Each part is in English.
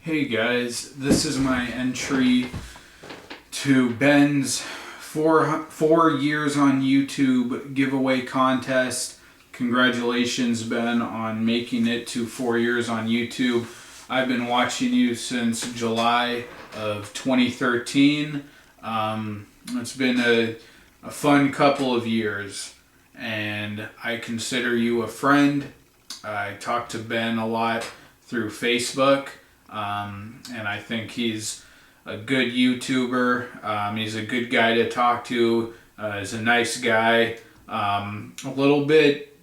Hey guys, this is my entry to Ben's four years on YouTube giveaway contest. Congratulations, Ben, on making it to 4 years on YouTube. I've been watching you since July of 2013. It's been a fun couple of years, and I consider you a friend. I talk to Ben a lot through Facebook. And I think he's a good YouTuber. He's a good guy to talk to. He's a nice guy. A little bit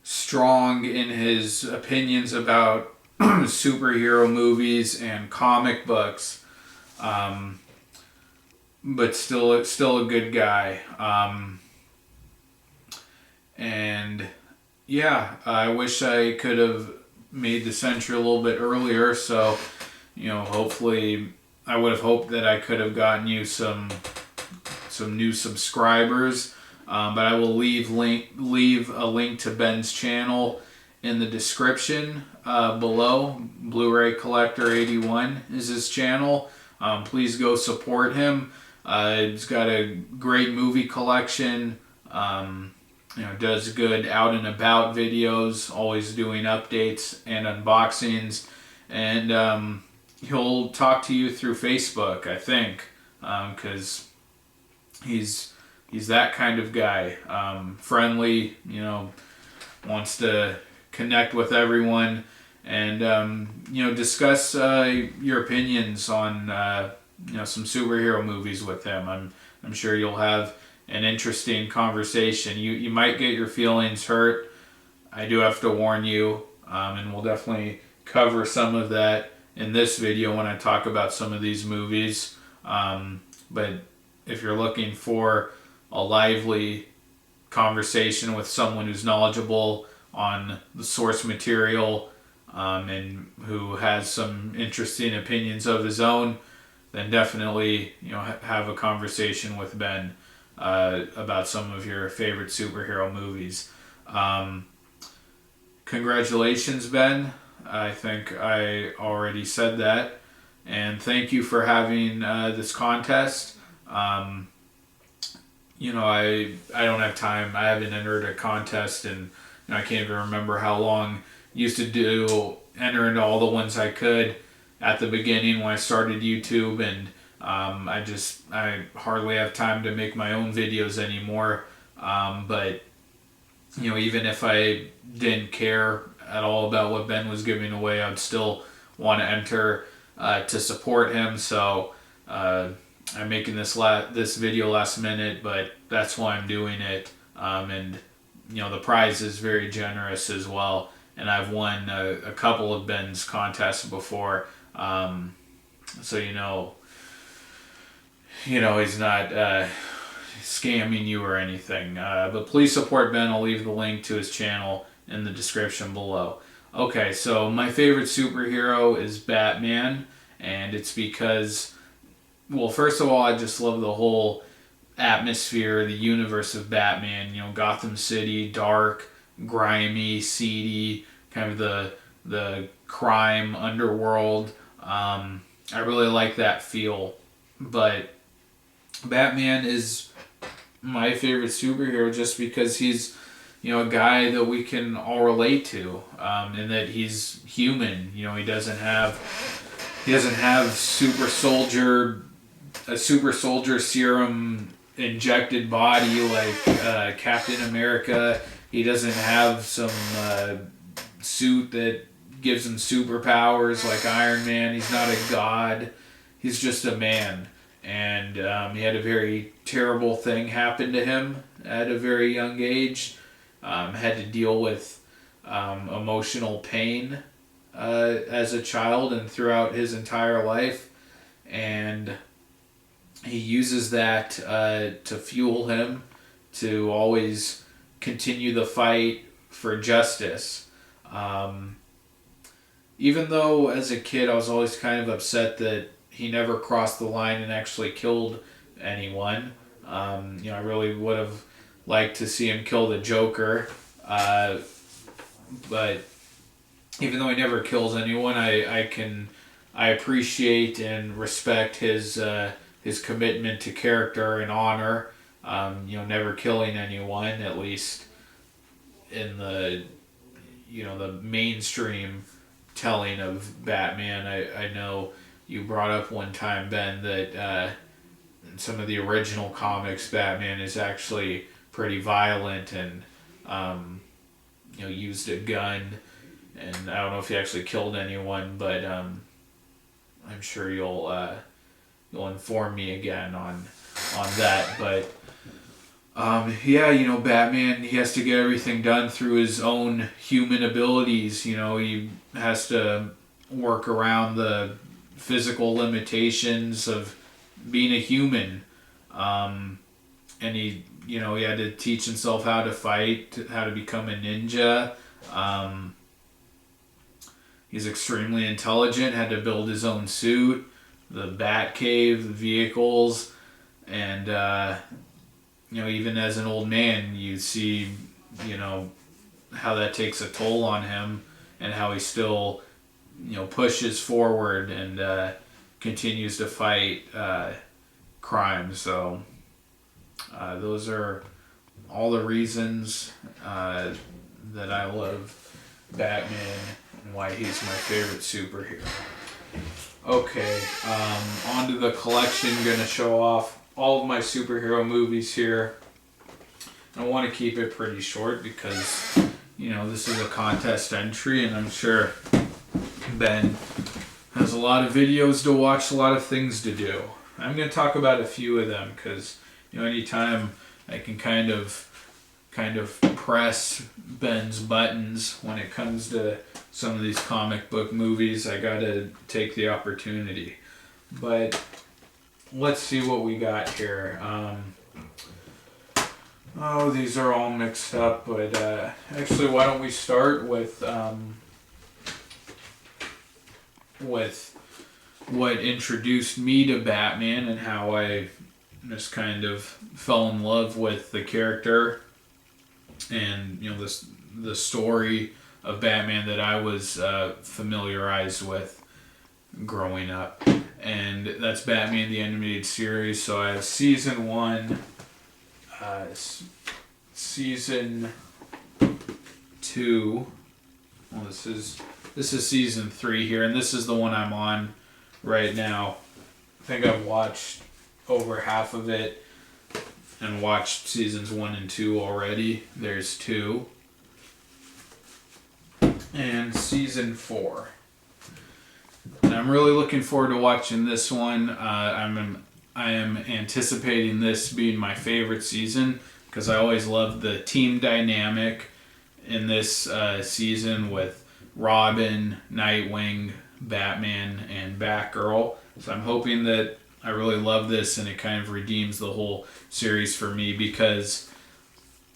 strong in his opinions about superhero movies and comic books. But still a good guy. And yeah, I wish I could have made the century a little bit earlier, so hopefully I would have hoped that I could have gotten you some new subscribers, but I will leave a link to Ben's channel in the description below. Bluray Collector81 is his channel. Please go support him. He's got a great movie collection. Does good out and about videos, always doing updates and unboxings, and he'll talk to you through Facebook, I think, because he's that kind of guy. Friendly, wants to connect with everyone, and discuss your opinions on some superhero movies with him. I'm sure you'll have an interesting conversation. You might get your feelings hurt. I do have to warn you, and we'll definitely cover some of that in this video when I talk about some of these movies. But if you're looking for a lively conversation with someone who's knowledgeable on the source material, and who has some interesting opinions of his own, then definitely have a conversation with Ben about some of your favorite superhero movies. Congratulations, Ben. I think I already said that. And thank you for having this contest. I don't have time. I haven't entered a contest, and I can't even remember how long. Used to enter into all the ones I could at the beginning when I started YouTube, and I hardly have time to make my own videos anymore. But even if I didn't care at all about what Ben was giving away, I'd still want to enter to support him. So I'm making this video last minute, but that's why I'm doing it. And the prize is very generous as well. And I've won a couple of Ben's contests before, so he's not scamming you or anything. But please support Ben. I'll leave the link to his channel in the description below. Okay, so my favorite superhero is Batman, and it's because, well, first of all, I just love the whole atmosphere, the universe of Batman. Gotham City, dark, grimy, seedy, kind of the crime underworld. I really like that feel. But Batman is my favorite superhero just because he's a guy that we can all relate to, and that he's human. He doesn't have a super soldier serum injected body like Captain America. He doesn't have some suit that gives him superpowers like Iron Man. He's not a god. He's just a man. And he had a very terrible thing happen to him at a very young age. Had to deal with emotional pain as a child and throughout his entire life. And he uses that to fuel him to always continue the fight for justice. Even though as a kid I was always kind of upset that he never crossed the line and actually killed anyone. I really would have liked to see him kill the Joker. But even though he never kills anyone, I appreciate and respect his commitment to character and honor. Never killing anyone, at least in the the mainstream telling of Batman. I know you brought up one time, Ben, that in some of the original comics, Batman is actually pretty violent and used a gun, and I don't know if he actually killed anyone, but I'm sure you'll inform me again on that. But Batman, he has to get everything done through his own human abilities. He has to work around the physical limitations of being a human. And he had to teach himself how to fight, how to become a ninja. He's extremely intelligent, had to build his own suit, the Batcave, the vehicles, and even as an old man, you see, how that takes a toll on him, and how he still, pushes forward and continues to fight crime. So those are all the reasons that I love Batman and why he's my favorite superhero. Okay, on to the collection. I'm going to show off all of my superhero movies here. I want to keep it pretty short because, this is a contest entry, and I'm sure Ben has a lot of videos to watch, a lot of things to do. I'm going to talk about a few of them because, anytime I can kind of press Ben's buttons when it comes to some of these comic book movies, I got to take the opportunity. But let's see what we got here. These are all mixed up, but actually, why don't we start with what introduced me to Batman and how I just kind of fell in love with the character and the story of Batman that I was familiarized with growing up. And that's Batman the Animated Series. So I have season 1, season 2. Well, this is season 3 here, and this is the one I'm on right now. I think I've watched over half of it and watched seasons 1 and 2 already. There's 2. And season 4. And I'm really looking forward to watching this one. I am anticipating this being my favorite season because I always loved the team dynamic in this season with Robin, Nightwing, Batman, and Batgirl. So I'm hoping that I really love this and it kind of redeems the whole series for me, because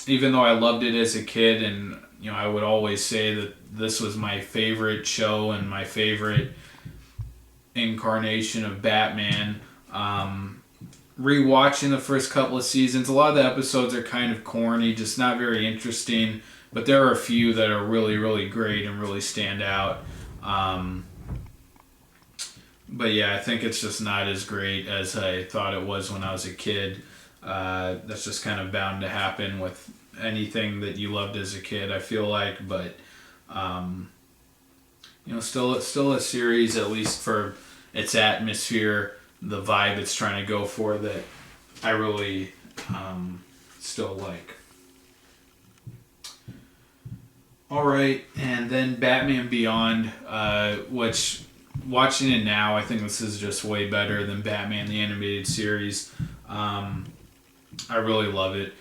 even though I loved it as a kid, and I would always say that this was my favorite show and my favorite incarnation of Batman, rewatching the first couple of seasons, a lot of the episodes are kind of corny, just not very interesting, but there are a few that are really, really great and really stand out. But yeah, I think it's just not as great as I thought it was when I was a kid. That's just kind of bound to happen with anything that you loved as a kid, I feel like. But still a series, at least for its atmosphere, the vibe it's trying to go for, that I really still like. All right, and then Batman Beyond, which, watching it now, I think this is just way better than Batman the Animated Series. I really love it.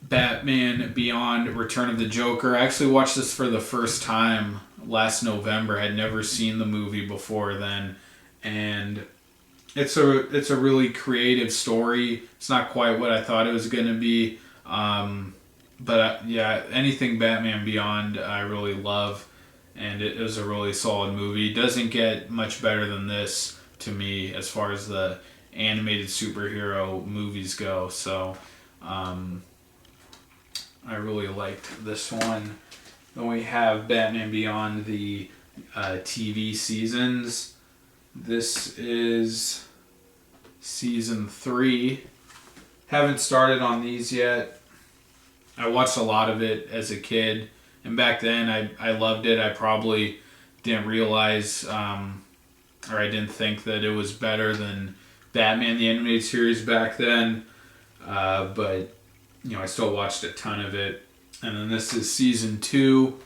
Batman Beyond, Return of the Joker. I actually watched this for the first time last November. I had never seen the movie before then, and it's a really creative story. It's not quite what I thought it was going to be, but anything Batman Beyond I really love, and it was a really solid movie. It doesn't get much better than this to me as far as the animated superhero movies go, so I really liked this one. Then we have Batman Beyond the TV seasons. This is season 3. Haven't started on these yet. I watched a lot of it as a kid, and back then I loved it. I probably didn't realize, or I didn't think that it was better than Batman the Animated Series back then, but I still watched a ton of it. And then this is season 2,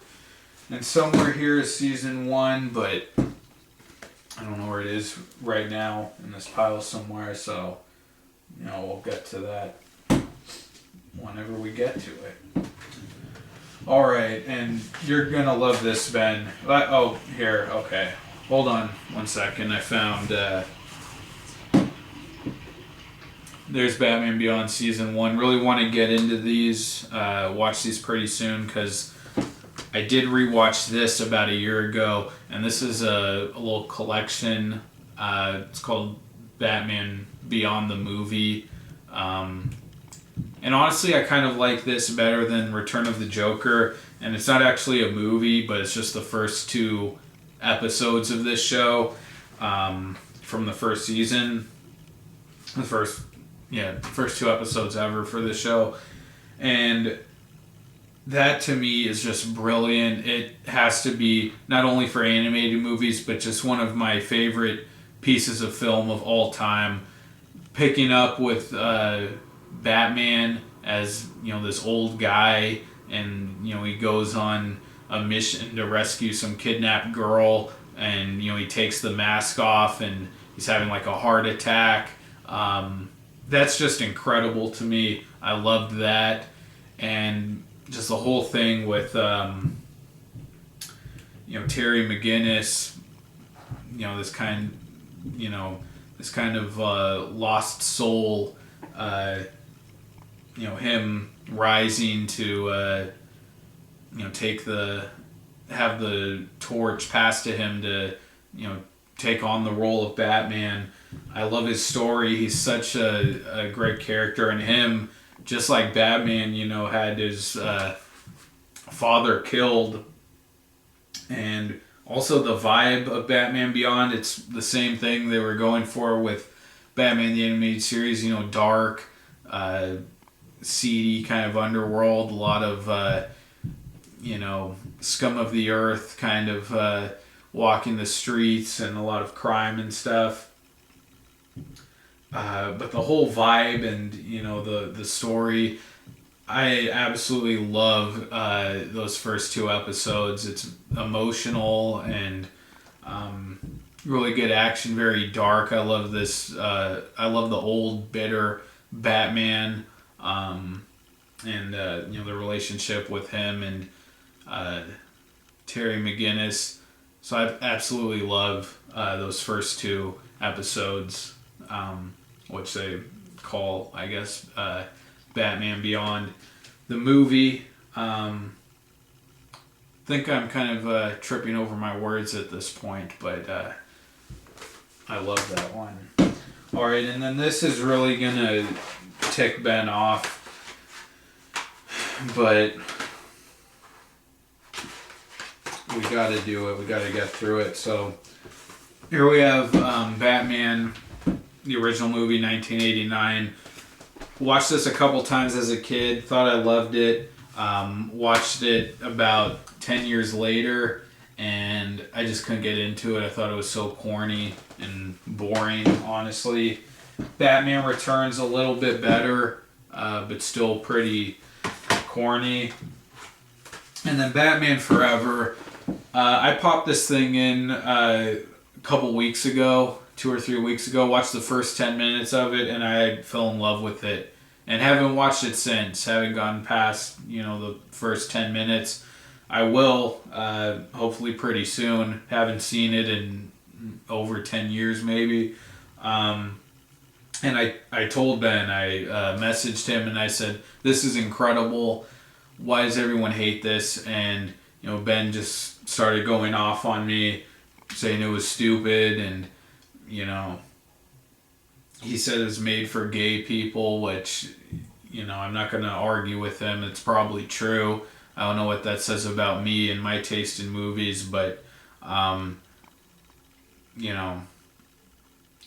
and somewhere here is season 1, but I don't know where it is right now in this pile somewhere, so we'll get to that whenever we get to it. Alright, and you're gonna love this, Ben. Oh, here, okay. Hold on one second. I found, there's Batman Beyond Season 1. Really want to get into these, watch these pretty soon, because I did rewatch this about a year ago, and this is a little collection. It's called Batman Beyond the Movie. And honestly, I kind of like this better than Return of the Joker. And it's not actually a movie, but it's just the first 2 episodes of this show from the first season. The first 2 episodes ever for the show. And that to me is just brilliant. It has to be not only for animated movies, but just one of my favorite pieces of film of all time. Picking up with Batman as this old guy, and he goes on a mission to rescue some kidnapped girl, and he takes the mask off and he's having like a heart attack. That's just incredible to me. I loved that, and just the whole thing with Terry McGinnis, this kind of lost soul, him rising to have the torch passed to him to take on the role of Batman. I love his story. He's such a great character, and him, just like Batman, had his father killed, and also the vibe of Batman Beyond, it's the same thing they were going for with Batman the Animated Series, dark, seedy kind of underworld, a lot of, scum of the earth kind of walking the streets, and a lot of crime and stuff. But the whole vibe and, the story, I absolutely love those first 2 episodes. It's emotional and really good action, very dark. I love this. I love the old, bitter Batman, and the relationship with him and Terry McGinnis. So I absolutely love those first 2 episodes, which they call, I guess, Batman Beyond. The movie, think I'm kind of tripping over my words at this point, but I love that one. Alright, and then this is really going to tick Ben off, but we got to do it. We got to get through it. So here we have Batman, the original movie, 1989. Watched this a couple times as a kid. Thought I loved it. Watched it about 10 years later, and I just couldn't get into it. I thought it was so corny and boring, honestly. Batman Returns a little bit better, but still pretty corny. And then Batman Forever. I popped this thing in a couple weeks ago, 2 or 3 weeks ago. Watched the first 10 minutes of it, and I fell in love with it. And haven't watched it since. Haven't gotten past, the first 10 minutes. I will, hopefully pretty soon. Haven't seen it in over 10 years maybe. And I told Ben, I messaged him and I said, this is incredible. Why does everyone hate this? And, Ben just started going off on me, saying it was stupid, and, he said it's made for gay people, which, I'm not going to argue with him. It's probably true. I don't know what that says about me and my taste in movies, but you know,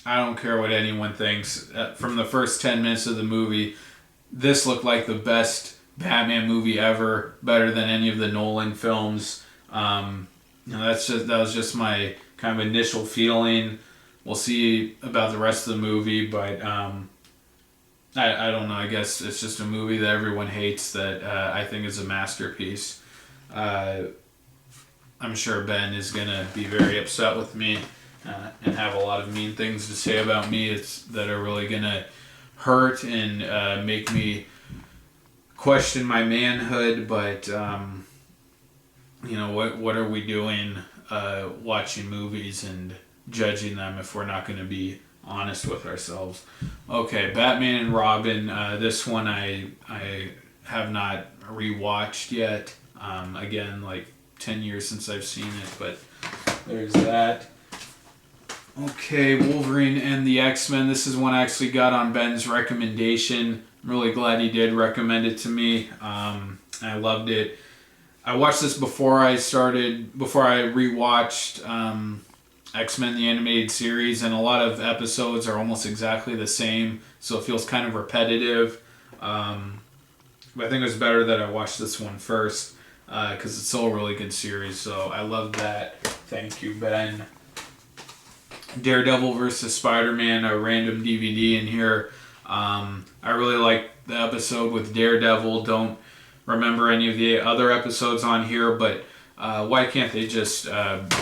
I don't care what anyone thinks. From the first 10 minutes of the movie, this looked like the best Batman movie ever, better than any of the Nolan films. That was just my kind of initial feeling. We'll see about the rest of the movie, but I don't know. I guess it's just a movie that everyone hates that I think is a masterpiece. I'm sure Ben is going to be very upset with me and have a lot of mean things to say about me that are really going to hurt and make me question my manhood. But, what are we doing watching movies and judging them if we're not going to be honest with ourselves? Okay, Batman and Robin. This one I have not rewatched yet. Again, like 10 years since I've seen it, but there's that. Okay, Wolverine and the X-Men. This is one I actually got on Ben's recommendation. I'm really glad he did recommend it to me. I loved it. I watched this before I rewatched X-Men the Animated Series, and a lot of episodes are almost exactly the same, so it feels kind of repetitive. But I think it was better that I watched this one first, because it's still a really good series, so I love that. Thank you, Ben. Daredevil versus Spider-Man, a random DVD in here. I really like the episode with Daredevil. Don't remember any of the other episodes on here, but why can't they just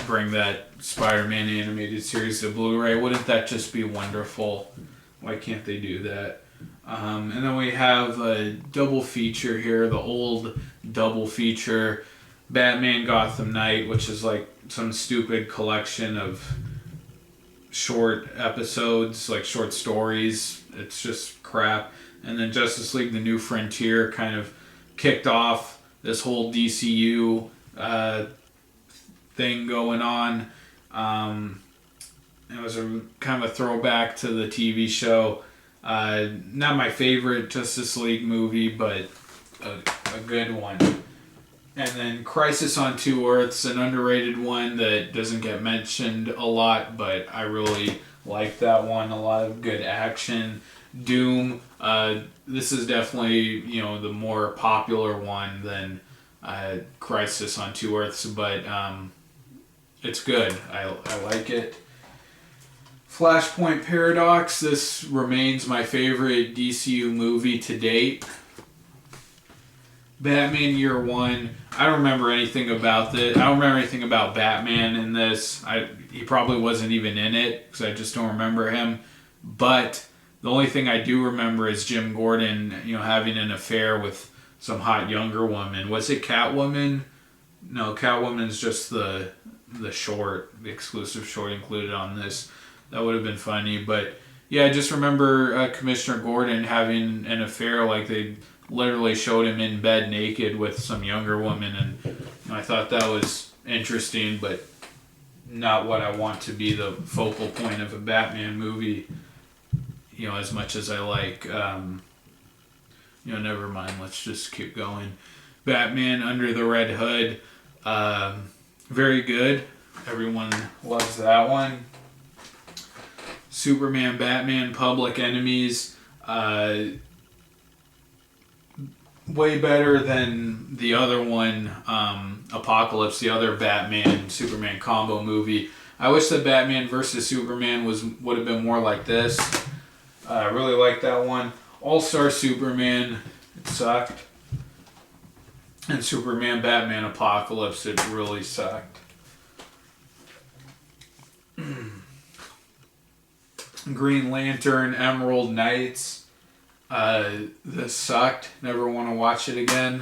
bring that Spider-Man animated series to Blu-ray? Wouldn't that just be wonderful? Why can't they do that? And then we have a double feature here, the old double feature, Batman Gotham Knight, which is like some stupid collection of short episodes, like short stories. It's just crap. And then Justice League The New Frontier kind of kicked off this whole DCU thing going on. It was a kind of a throwback to the TV show. Not my favorite Justice League movie, but a good one. And then Crisis on Two Earths, an underrated one that doesn't get mentioned a lot, but I really like that one. A lot of good action. Doom. This is definitely, the more popular one than Crisis on Two Earths, but it's good. I like it. Flashpoint Paradox. This remains my favorite DCU movie to date. Batman Year One. I don't remember anything about this. I don't remember anything about Batman in this. He probably wasn't even in it because I just don't remember him. But the only thing I do remember is Jim Gordon, having an affair with some hot younger woman. Was it Catwoman? No, Catwoman's just the exclusive short included on this. That would have been funny. But yeah, I just remember Commissioner Gordon having an affair, like they literally showed him in bed naked with some younger woman, and I thought that was interesting, but not what I want to be the focal point of a Batman movie, as much as I like. Never mind, let's just keep going. Batman Under the Red Hood, very good. Everyone loves that one. Superman, Batman, Public Enemies, way better than the other one, Apocalypse, the other Batman Superman combo movie. I wish that Batman versus Superman would have been more like this. I really like that one. All-Star Superman, it sucked. And Superman Batman Apocalypse, it really sucked. Green Lantern Emerald Knights. This sucked. Never want to watch it again.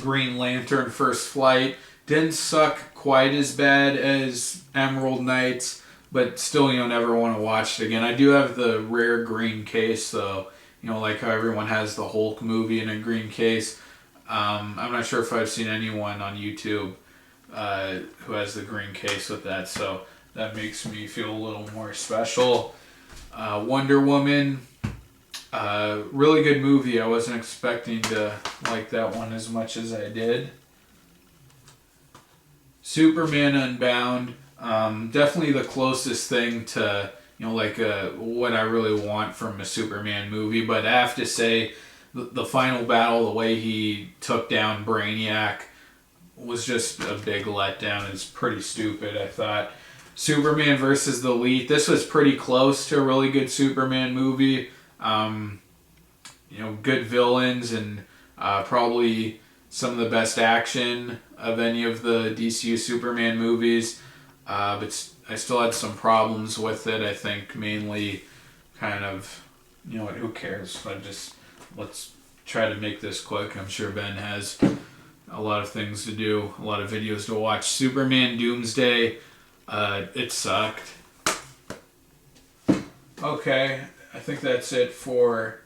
Green Lantern First Flight didn't suck quite as bad as Emerald Knights, but still, never want to watch it again. I do have the rare green case, though. Like how everyone has the Hulk movie in a green case. I'm not sure if I've seen anyone on YouTube who has the green case with that, so that makes me feel a little more special. Wonder Woman. Really good movie. I wasn't expecting to like that one as much as I did. Superman Unbound. Definitely the closest thing to, like what I really want from a Superman movie. But I have to say, the final battle, the way he took down Brainiac, was just a big letdown. It's pretty stupid, I thought. Superman versus the Elite. This was pretty close to a really good Superman movie. Good villains and probably some of the best action of any of the DCU Superman movies. But I still had some problems with it. I think mainly kind of, who cares? Let's try to make this quick. I'm sure Ben has a lot of things to do, a lot of videos to watch. Superman Doomsday, it sucked. Okay, I think that's it for...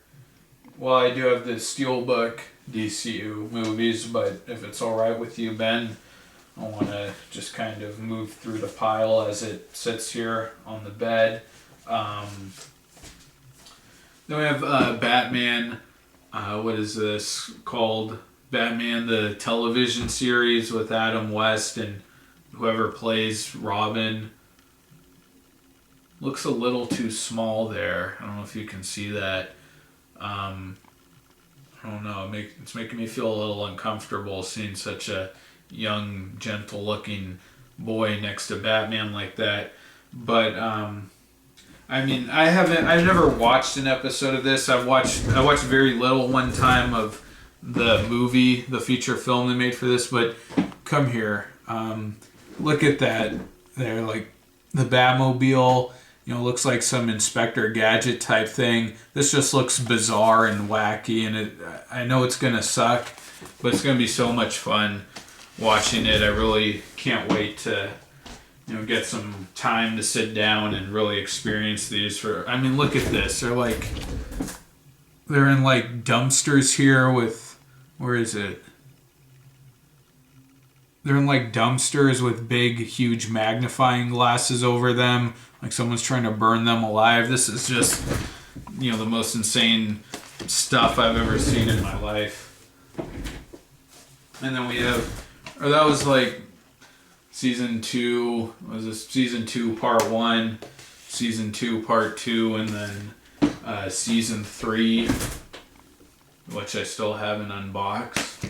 Well, I do have the Steelbook DCU movies, but if it's alright with you, Ben, I want to just kind of move through the pile as it sits here on the bed. Then we have Batman. What is this called? Batman, the television series with Adam West and whoever plays Robin. Looks a little too small there. I don't know if you can see that. I don't know. It's making me feel a little uncomfortable seeing such a young, gentle-looking boy next to Batman like that. But I've never watched an episode of this. I watched very little one time of the movie, the feature film they made for this. But come here, look at that. There, like the Batmobile. Looks like some Inspector Gadget type thing. This just looks bizarre and wacky, and I know it's gonna suck, but it's gonna be so much fun watching it. I really can't wait to, get some time to sit down and really experience these. Look at this. They're in like dumpsters here with, where is it? They're in like dumpsters with big, huge magnifying glasses over them. Like someone's trying to burn them alive. This is just, the most insane stuff I've ever seen in my life. And then we have, that was like season 2, season 2 part 1, season 2 part 2, and then season 3, which I still haven't unboxed.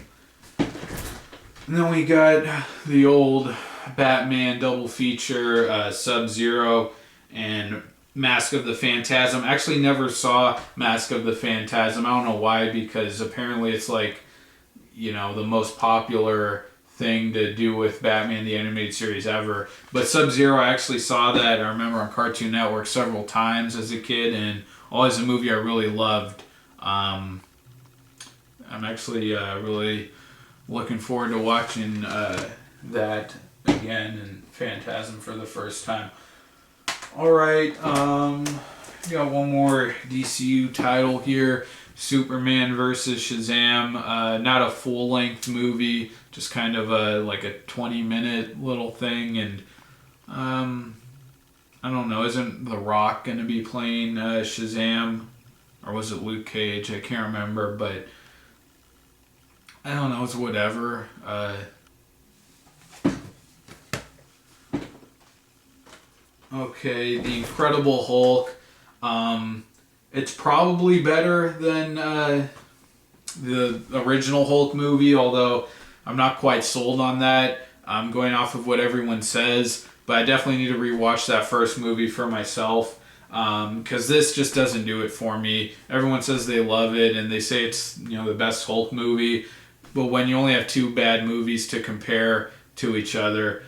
And then we got the old Batman double feature, Sub-Zero and Mask of the Phantasm. Actually never saw Mask of the Phantasm. I don't know why, because apparently it's like, the most popular thing to do with Batman the Animated Series ever. But Sub-Zero, I actually saw that, I remember, on Cartoon Network several times as a kid, and always a movie I really loved. I'm actually really looking forward to watching that again and Phantasm for the first time. Alright, we got one more DCU title here. Superman versus Shazam. Not a full-length movie, just kind of a 20-minute little thing. And I don't know, isn't The Rock going to be playing Shazam? Or was it Luke Cage? I can't remember, but I don't know, it's whatever. Okay, The Incredible Hulk. It's probably better than the original Hulk movie, although I'm not quite sold on that. I'm going off of what everyone says, but I definitely need to rewatch that first movie for myself, because this just doesn't do it for me. Everyone says they love it, and they say it's the best Hulk movie, but when you only have 2 bad movies to compare to each other,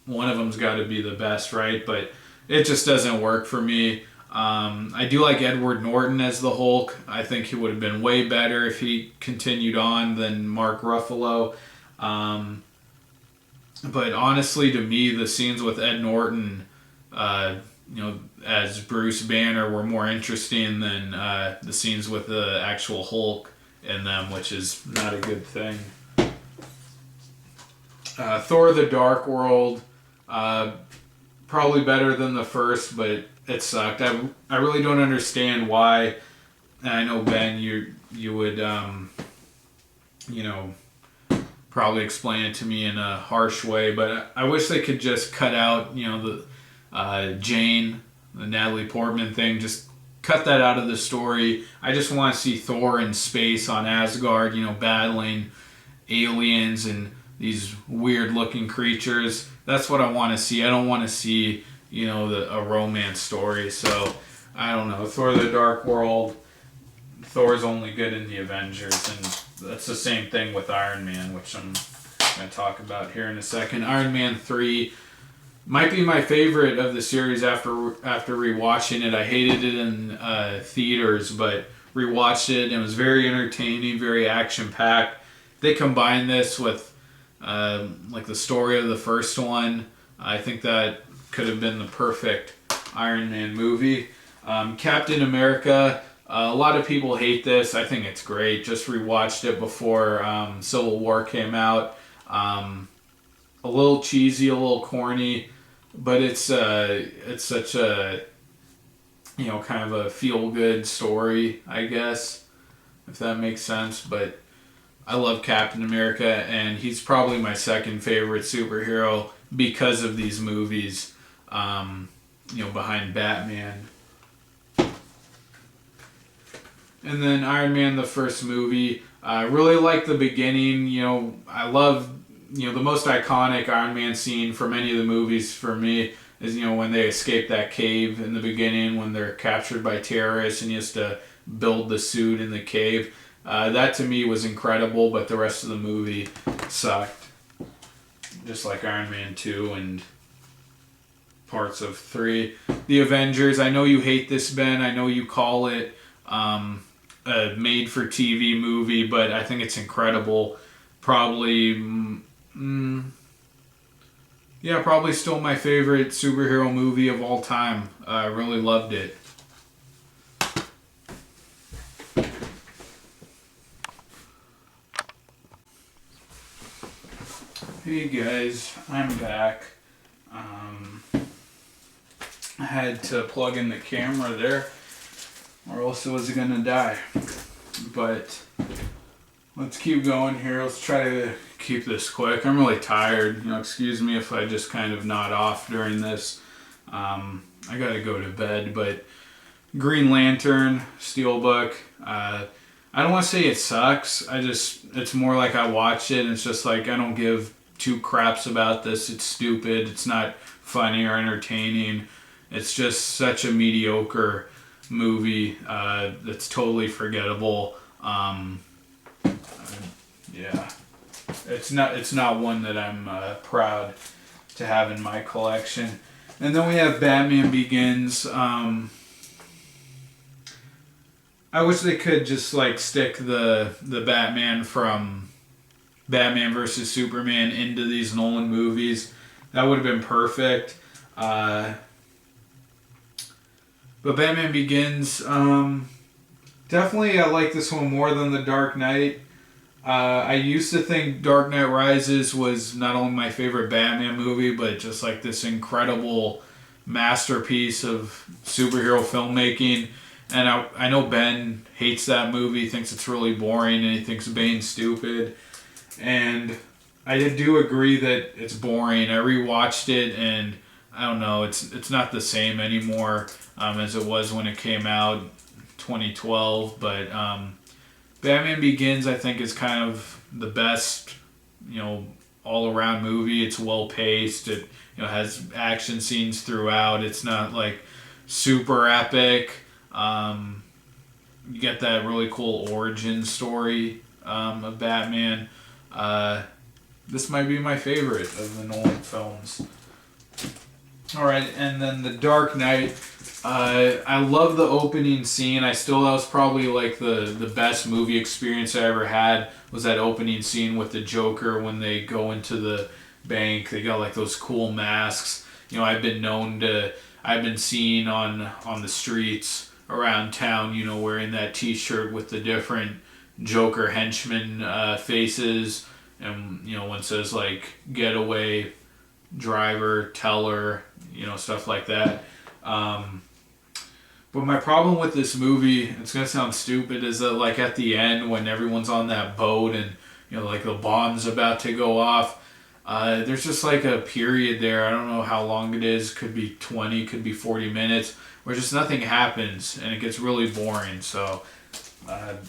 one of them's got to be the best, right? But it just doesn't work for me. I do like Edward Norton as the Hulk. I think he would have been way better if he continued on than Mark Ruffalo. But honestly, to me, the scenes with Ed Norton, as Bruce Banner were more interesting than the scenes with the actual Hulk in them, which is not a good thing. Thor: The Dark World, probably better than the first, but it sucked. I really don't understand why. And I know Ben, you would you know, probably explain it to me in a harsh way, but I wish they could just cut out, you know, the Jane, the Natalie Portman thing. Just cut that out of the story. I just want to see Thor in space on Asgard, you know, battling aliens and these weird looking creatures. That's what I want to see. I don't want to see, you know, a romance story. So I don't know. Thor: The Dark World. Thor's only good in the Avengers, and that's the same thing with Iron Man, which I'm going to talk about here in a second. Iron Man 3 might be my favorite of the series after rewatching it. I hated it in theaters, but rewatched it, and it was very entertaining, very action-packed. They combined this with like the story of the first one. I think that could have been the perfect Iron Man movie. Captain America, a lot of people hate this. I think it's great. Just rewatched it before Civil War came out. A little cheesy, a little corny, but it's such a, you know, kind of a feel-good story, I guess, if that makes sense. But I love Captain America, and he's probably my second favorite superhero because of these movies, you know, behind Batman. And then Iron Man, the first movie, I really like the beginning. You know, I love, you know, the most iconic Iron Man scene from any of the movies for me is, you know, when they escape that cave in the beginning, when they're captured by terrorists and he has to build the suit in the cave. That to me was incredible, but the rest of the movie sucked. Just like Iron Man 2 and parts of 3. The Avengers, I know you hate this, Ben. I know you call it a made-for-TV movie, but I think it's incredible. Probably, probably still my favorite superhero movie of all time. I really loved it. Hey guys, I'm back. I had to plug in the camera there, or else it was gonna die. But let's keep going here. Let's try to keep this quick. I'm really tired. You know, excuse me if I just kind of nod off during this. I gotta go to bed. But Green Lantern, Steelbook. I don't want to say it sucks. It's more like I watch it and it's just like I don't give two craps about this. It's stupid. It's not funny or entertaining. It's just such a mediocre movie that's totally forgettable. Yeah, it's not one that I'm proud to have in my collection. And then we have Batman Begins. I wish they could just like stick the Batman from Batman versus Superman into these Nolan movies. That would have been perfect. But Batman Begins, definitely I like this one more than The Dark Knight. I used to think Dark Knight Rises was not only my favorite Batman movie, but just like this incredible masterpiece of superhero filmmaking. And I know Ben hates that movie, thinks it's really boring, and he thinks Bane's stupid. And I do agree that it's boring. I rewatched it, and I don't know, it's not the same anymore as it was when it came out 2012. But Batman Begins, I think, is kind of the best, you know, all-around movie. It's well-paced. It, you know, has action scenes throughout. It's not like super epic. You get that really cool origin story of Batman. This might be my favorite of the Nolan films. Alright, and then The Dark Knight. I love the opening scene. That was probably like the best movie experience I ever had, was that opening scene with the Joker when they go into the bank. They got like those cool masks. You know, I've been seen on the streets around town, you know, wearing that t-shirt with the different Joker henchmen faces, and, you know, one says like getaway driver, teller, you know, stuff like that. But my problem with this movie, it's gonna sound stupid, is that like at the end when everyone's on that boat and like the bomb's about to go off, there's just like a period there. I don't know how long it is. Could be 20, could be 40 minutes, where just nothing happens and it gets really boring. So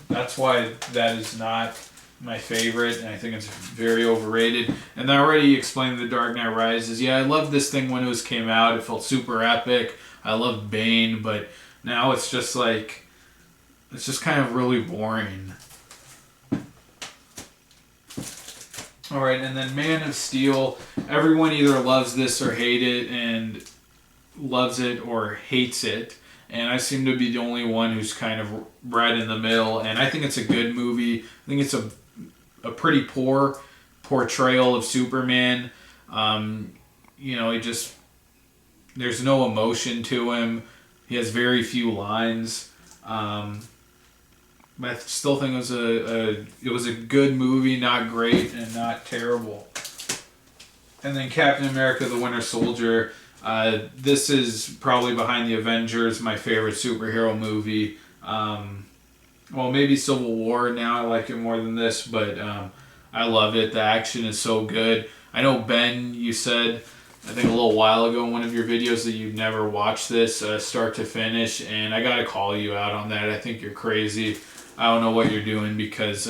that's why that is not my favorite, and I think it's very overrated. And I already explained The Dark Knight Rises. Yeah, I loved this thing when it came out. It felt super epic. I loved Bane, but now it's just like, it's just kind of really boring. Alright, and then Man of Steel. Everyone either loves this or hate it, and loves it or hates it. And I seem to be the only one who's kind of right in the middle. And I think it's a good movie. I think it's a pretty poor portrayal of Superman. He just, there's no emotion to him. He has very few lines. But I still think it was a good movie, not great and not terrible. And then Captain America: The Winter Soldier. This is probably behind the Avengers my favorite superhero movie. Well, maybe Civil War now. I like it more than this, but I love it. The action is so good. I know, Ben, you said, I think a little while ago in one of your videos, that you'd never watched this start to finish, and I gotta call you out on that. I think you're crazy. I don't know what you're doing, because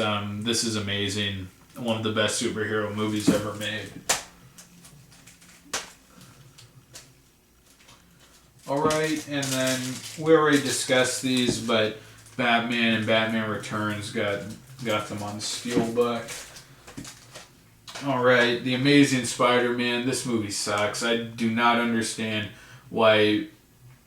this is amazing. One of the best superhero movies ever made. Alright, and then we already discussed these, but Batman and Batman Returns got them on Steelbook. Alright, The Amazing Spider-Man. This movie sucks. I do not understand why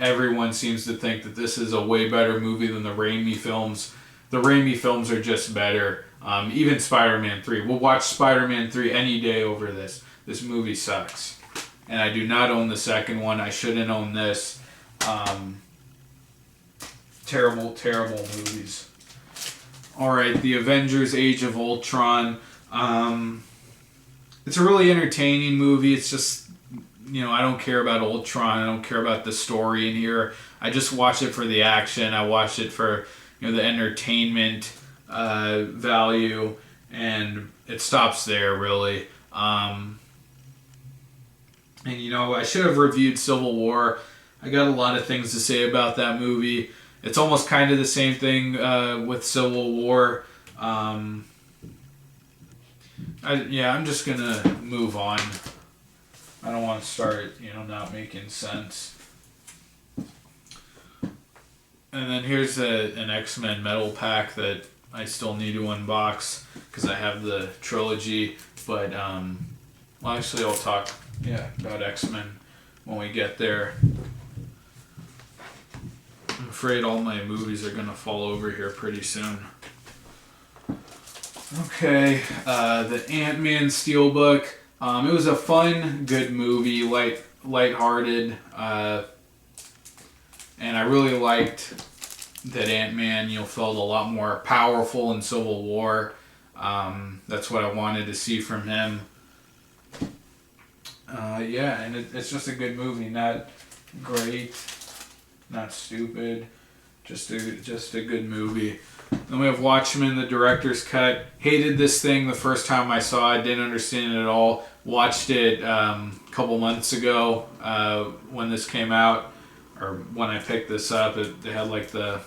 everyone seems to think that this is a way better movie than the Raimi films. The Raimi films are just better. Even Spider-Man 3. We'll watch Spider-Man 3 any day over this. This movie sucks. And I do not own the second one. I shouldn't own this. Terrible, terrible movies. Alright, The Avengers: Age of Ultron. It's a really entertaining movie. It's just, I don't care about Ultron. I don't care about the story in here. I just watch it for the action. I watch it for, the entertainment value, and it stops there, really. And, I should have reviewed Civil War. I got a lot of things to say about that movie. It's almost kind of the same thing with Civil War. I'm just going to move on. I don't want to start, not making sense. And then here's an X-Men metal pack that I still need to unbox because I have the trilogy. But, actually I'll talk about X-Men when we get there. I'm afraid all my movies are going to fall over here pretty soon. Okay, the Ant-Man Steelbook. It was a fun, good movie, lighthearted, and I really liked that Ant-Man, felt a lot more powerful in Civil War. That's what I wanted to see from him. And it's just a good movie. Not great, not stupid, just a good movie. Then we have Watchmen, the director's cut. Hated this thing the first time I saw it. Didn't understand it at all. Watched it a couple months ago when this came out, or when I picked this up. They had like the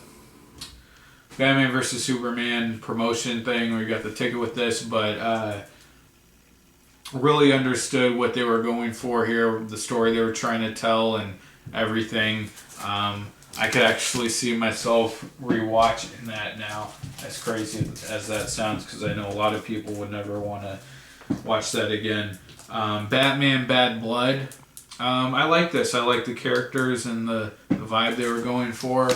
Batman vs. Superman promotion thing where you got the ticket with this, but really understood what they were going for here, the story they were trying to tell and everything. I could actually see myself rewatching that now, as crazy as that sounds, because I know a lot of people would never want to watch that again. Batman Bad Blood. I like this. I like the characters and the vibe they were going for.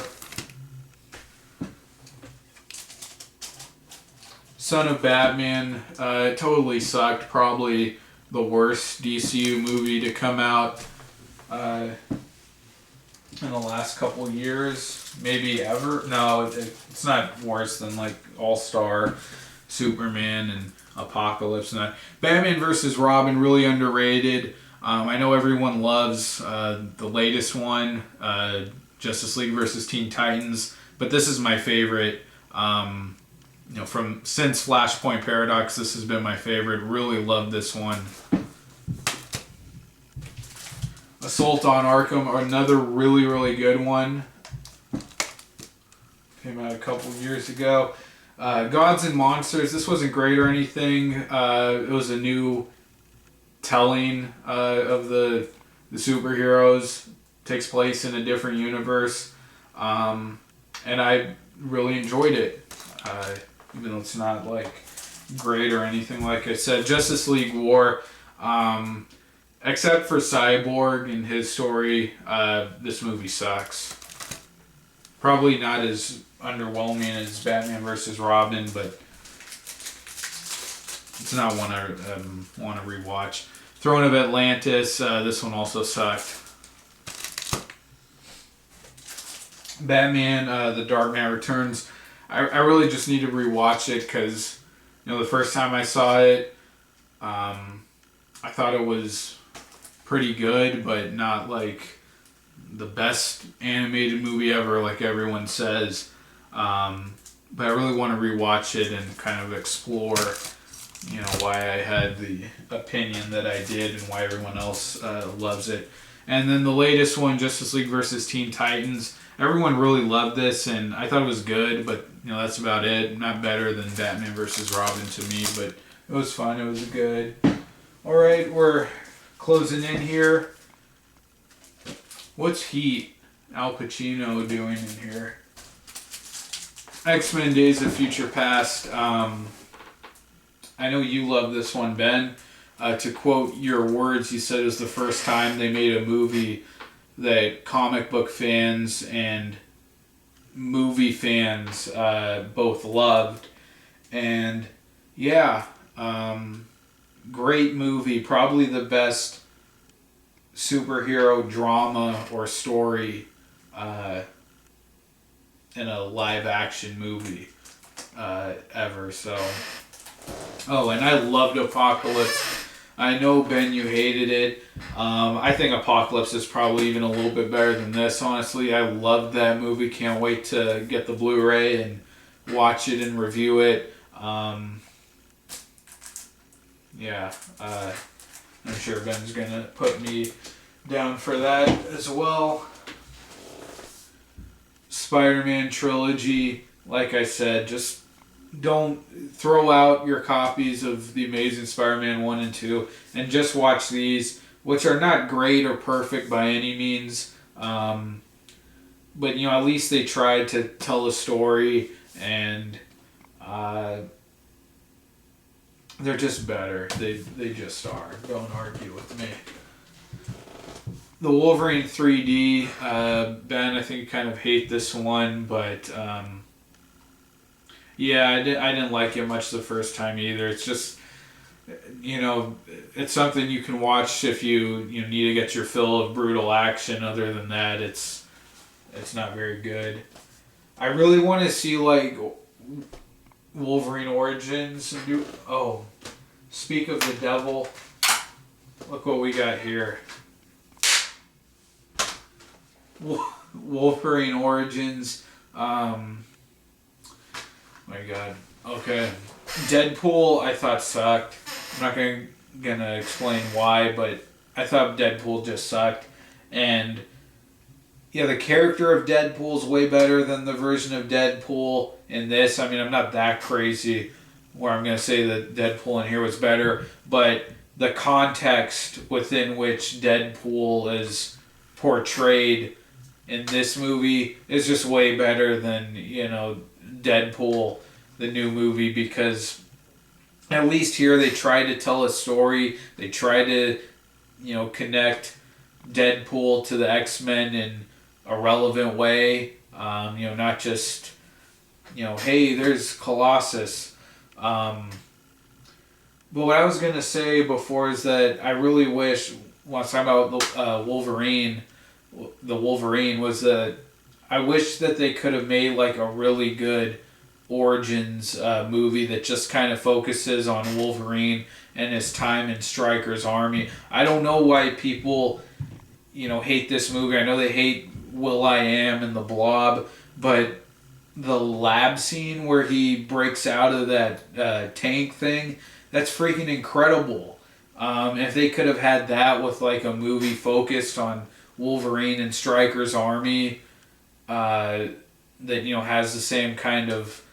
Son of Batman. It totally sucked. Probably the worst DCU movie to come out in the last couple years, maybe ever. No, it's not worse than like All-Star, Superman, and Apocalypse. And that. Batman vs. Robin, really underrated. I know everyone loves the latest one, Justice League versus Teen Titans, but this is my favorite. From since Flashpoint Paradox, this has been my favorite. Really love this one. Assault on Arkham, another really, really good one. Came out a couple years ago. Gods and Monsters, this wasn't great or anything. It was a new telling of the superheroes. Takes place in a different universe. And I really enjoyed it. Even though it's not like great or anything, like I said. Justice League War, except for Cyborg and his story, this movie sucks. Probably not as underwhelming as Batman vs. Robin, but it's not one I want to rewatch. Throne of Atlantis, this one also sucked. Batman, The Dark Knight Returns, I really just need to rewatch it because, the first time I saw it, I thought it was pretty good, but not like the best animated movie ever, like everyone says. But I really want to rewatch it and kind of explore, why I had the opinion that I did and why everyone else loves it. And then the latest one, Justice League versus Teen Titans. Everyone really loved this, and I thought it was good, but that's about it. Not better than Batman vs. Robin to me, but it was fun. It was good. All right, we're closing in here. What's Heat? Al Pacino doing in here? X-Men Days of Future Past. I know you love this one, Ben. To quote your words, you said it was the first time they made a movie that comic book fans and movie fans both loved. And yeah, great movie. Probably the best superhero drama or story in a live action movie ever. So, and I loved Apocalypse. I know, Ben, you hated it. I think Apocalypse is probably even a little bit better than this, honestly. I loved that movie. Can't wait to get the Blu-ray and watch it and review it. I'm sure Ben's going to put me down for that as well. Spider-Man trilogy, like I said, just don't throw out your copies of The Amazing Spider-Man 1 and 2 and just watch these, which are not great or perfect by any means. But, at least they tried to tell a story, and they're just better. They just are. Don't argue with me. The Wolverine 3D, Ben, I think you kind of hate this one, but I didn't like it much the first time either. It's just, it's something you can watch if you need to get your fill of brutal action. Other than that, it's not very good. I really want to see like Wolverine Origins. Speak of the devil. Look what we got here. Wolverine Origins. My God. Okay. Deadpool, I thought sucked. I'm not gonna explain why, but I thought Deadpool just sucked. And yeah, the character of Deadpool is way better than the version of Deadpool in this. I mean, I'm not that crazy where I'm gonna say that Deadpool in here was better, but the context within which Deadpool is portrayed in this movie is just way better than, Deadpool, the new movie, because at least here they try to tell a story. They try to, connect Deadpool to the X-Men in a relevant way. Not just, hey, there's Colossus. But what I was going to say before is that I really wish, when I was talking about Wolverine, the Wolverine, was that I wish that they could have made like a really good Origins movie that just kind of focuses on Wolverine and his time in Stryker's army. I don't know why people, hate this movie. I know they hate Will.i.am and the Blob, but the lab scene where he breaks out of that tank thing, that's freaking incredible. If they could have had that with like a movie focused on Wolverine and Stryker's army, that has the same kind of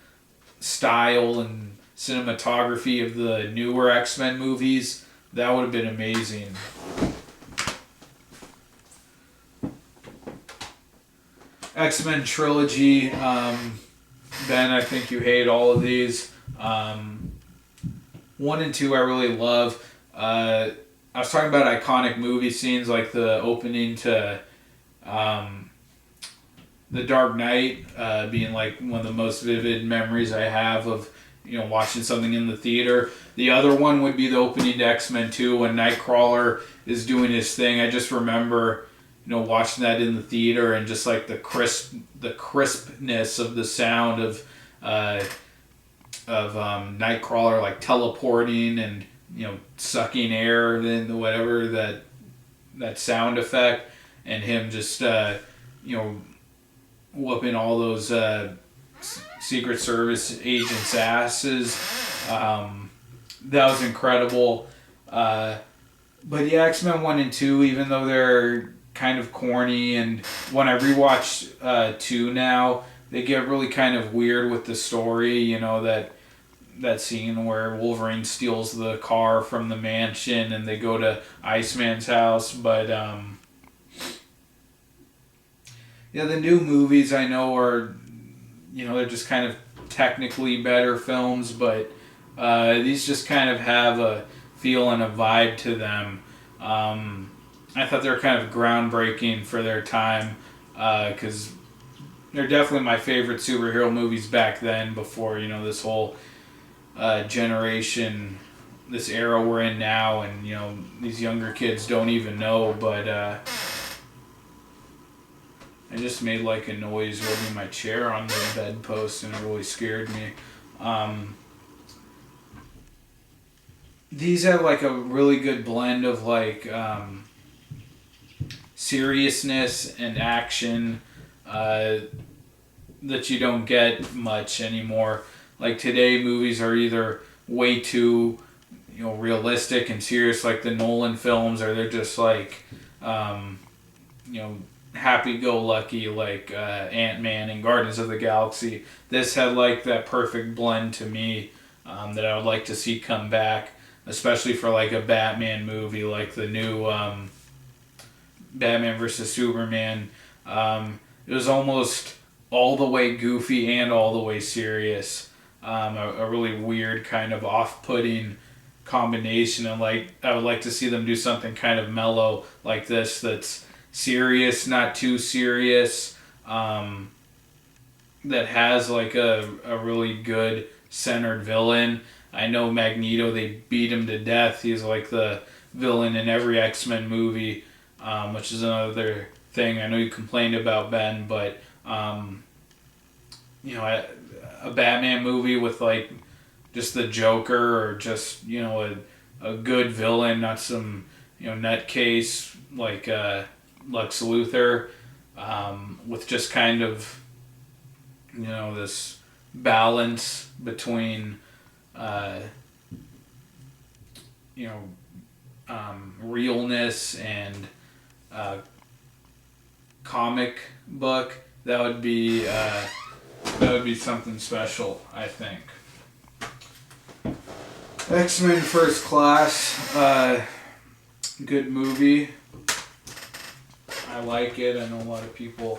style and cinematography of the newer X-Men movies, that would have been amazing. X-Men trilogy, Ben, I think you hate all of these. 1 and 2 I really love. I was talking about iconic movie scenes like the opening to The Dark Knight being like one of the most vivid memories I have of watching something in the theater. The other one would be the opening to X-Men 2 when Nightcrawler is doing his thing. I just remember watching that in the theater and just like the crispness of the sound of Nightcrawler like teleporting and sucking air and whatever that sound effect, and him just whooping all those Secret Service agents' asses. That was incredible. But yeah, X-Men 1 and 2, even though they're kind of corny, and when I rewatch 2 now, they get really kind of weird with the story, that scene where Wolverine steals the car from the mansion and they go to Iceman's house. But the new movies I know are, they're just kind of technically better films, but these just kind of have a feel and a vibe to them. I thought they were kind of groundbreaking for their time, because they're definitely my favorite superhero movies back then, before this whole generation, this era we're in now, and these younger kids don't even know. But I just made like a noise rubbing my chair on the bedpost, and it really scared me. These have like a really good blend of like seriousness and action that you don't get much anymore. Like today, movies are either way too realistic and serious, like the Nolan films, or they're just like happy-go-lucky, like Ant-Man and Guardians of the Galaxy. This had like that perfect blend to me, that I would like to see come back, especially for like a Batman movie, like the new Batman vs. Superman. It was almost all the way goofy and all the way serious. A really weird kind of off-putting combination, and like I would like to see them do something kind of mellow like this, that's serious, not too serious, that has like a really good centered villain. I know Magneto, they beat him to death. He's like the villain in every X-Men movie, which is another thing I know you complained about, Ben, but a Batman movie with like just the Joker, or just a good villain, not some nutcase like Lex Luthor, with just kind of this balance between realness and comic book. That would be something special, I think. X-Men First Class, good movie. I like it. I know a lot of people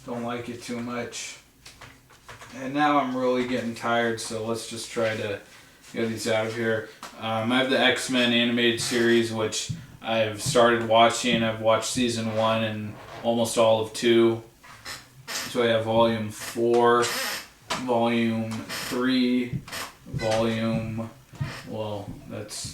don't like it too much. And now I'm really getting tired, so let's just try to get these out of here. I have the X-Men animated series, which I've started watching. I've watched season 1 and almost all of 2. So I have volume 4, volume 3,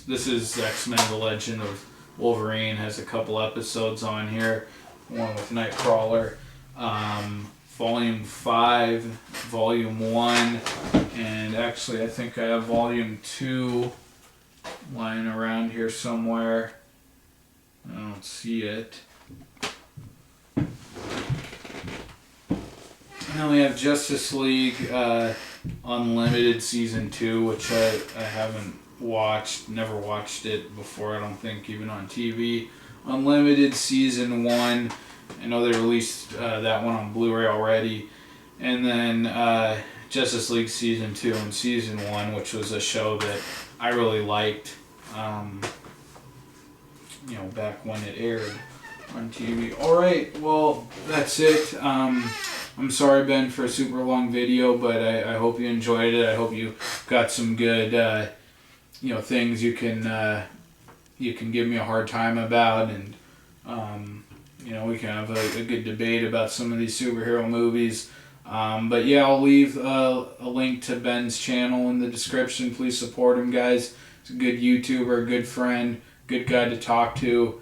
this is X-Men The Legend of Wolverine, has a couple episodes on here, one with Nightcrawler, volume 5, volume 1, and actually I think I have volume 2 lying around here somewhere. I don't see it. Then we have Justice League Unlimited Season 2, which I haven't watched, never watched it before, I don't think, even on TV. Unlimited Season 1, I know they released that one on Blu-ray already. And then Justice League Season 2 and Season 1, which was a show that I really liked, you know, back when it aired on TV. Alright, well, that's it. I'm sorry, Ben, for a super long video, but I hope you enjoyed it. I hope you got some good, you know, things you can give me a hard time about, and you know, we can have a good debate about some of these superhero movies. But yeah, I'll leave a link to Ben's channel in the description. Please support him, guys. He's a good YouTuber, a good friend, good guy to talk to.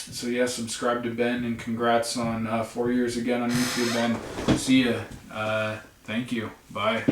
So yeah, subscribe to Ben, and congrats on 4 years again on YouTube, Ben. See ya. Thank you. Bye.